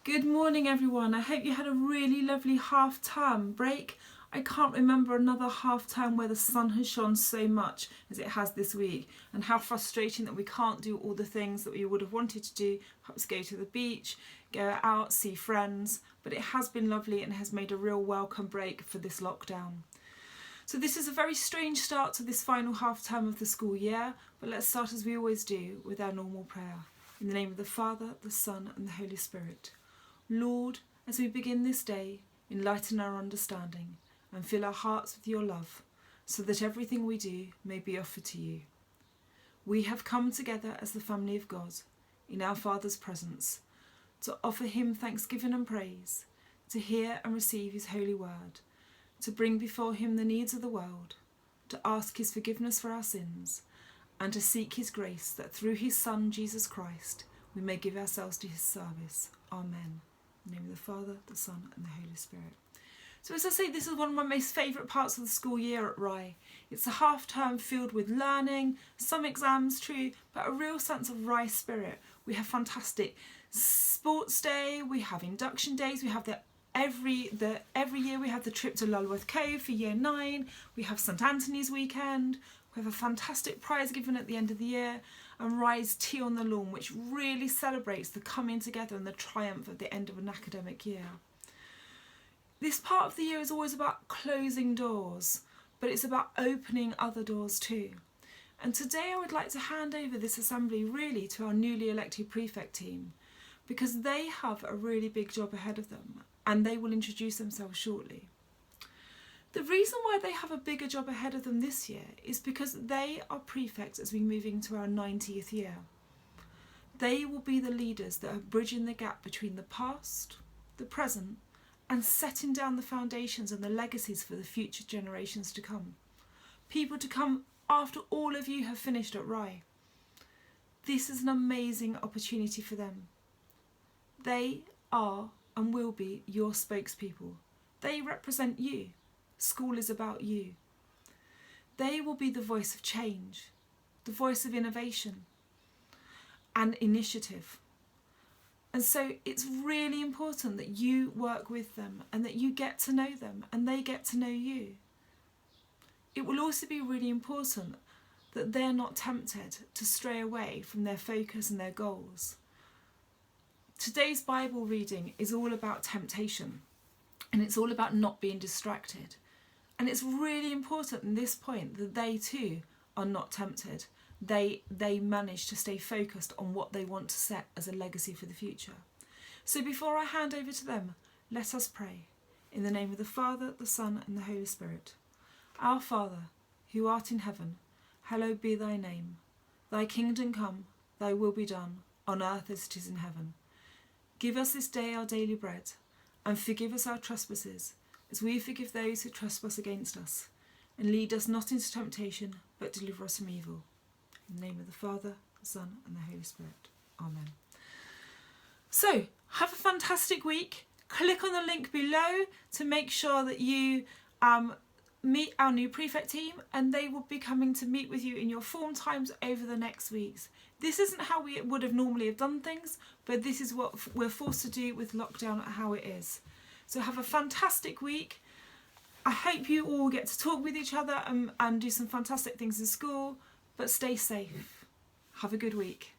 Good morning everyone. I hope you had a really lovely half-term break. I can't remember another half-term where the sun has shone so much as it has this week, and how frustrating that we can't do all the things that we would have wanted to do, perhaps go to the beach, go out, see friends, but it has been lovely and has made a real welcome break for this lockdown. So this is a very strange start to this final half-term of the school year, but let's start as we always do with our normal prayer. In the name of the Father, the Son and the Holy Spirit. Lord, as we begin this day, enlighten our understanding and fill our hearts with your love, so that everything we do may be offered to you. We have come together as the family of God, in our Father's presence, to offer him thanksgiving and praise, to hear and receive his holy word, to bring before him the needs of the world, to ask his forgiveness for our sins, and to seek his grace that through his Son, Jesus Christ, we may give ourselves to his service. Amen. In the name of the Father, the Son and the Holy Spirit. So as I say, this is one of my most favourite parts of the school year at Rye. It's a half-term filled with learning, some exams true, but a real sense of Rye spirit. We have fantastic sports day, we have induction days, we have every year we have the trip to Lulworth Cove for year 9, we have St Anthony's weekend, we have a fantastic prize given at the end of the year, and Rye's Tea on the Lawn, which really celebrates the coming together and the triumph at the end of an academic year. This part of the year is always about closing doors, but it's about opening other doors too. And today I would like to hand over this assembly really to our newly elected prefect team, because they have a really big job ahead of them and they will introduce themselves shortly. The reason why they have a bigger job ahead of them this year is because they are prefects as we move into our 90th year. They will be the leaders that are bridging the gap between the past, the present, and setting down the foundations and the legacies for the future generations to come. People to come after all of you have finished at Rye. This is an amazing opportunity for them. They are and will be your spokespeople. They represent you. School is about you. They will be the voice of change, the voice of innovation and initiative. And so it's really important that you work with them and that you get to know them and they get to know you. It will also be really important that they're not tempted to stray away from their focus and their goals. Today's Bible reading is all about temptation, and it's all about not being distracted. And it's really important in this point that they too are not tempted. They manage to stay focused on what they want to set as a legacy for the future. So before I hand over to them, let us pray. In the name of the Father, the Son and the Holy Spirit. Our Father, who art in heaven, hallowed be thy name. Thy kingdom come, thy will be done, on earth as it is in heaven. Give us this day our daily bread, and forgive us our trespasses, as we forgive those who trespass against us. And lead us not into temptation, but deliver us from evil. In the name of the Father, the Son and the Holy Spirit. Amen. So, have a fantastic week. Click on the link below to make sure that you meet our new prefect team, and they will be coming to meet with you in your form times over the next weeks. This isn't how we would have normally have done things, but this is what we're forced to do with lockdown, how it is. So have a fantastic week. I hope you all get to talk with each other and do some fantastic things in school, but stay safe. Have a good week.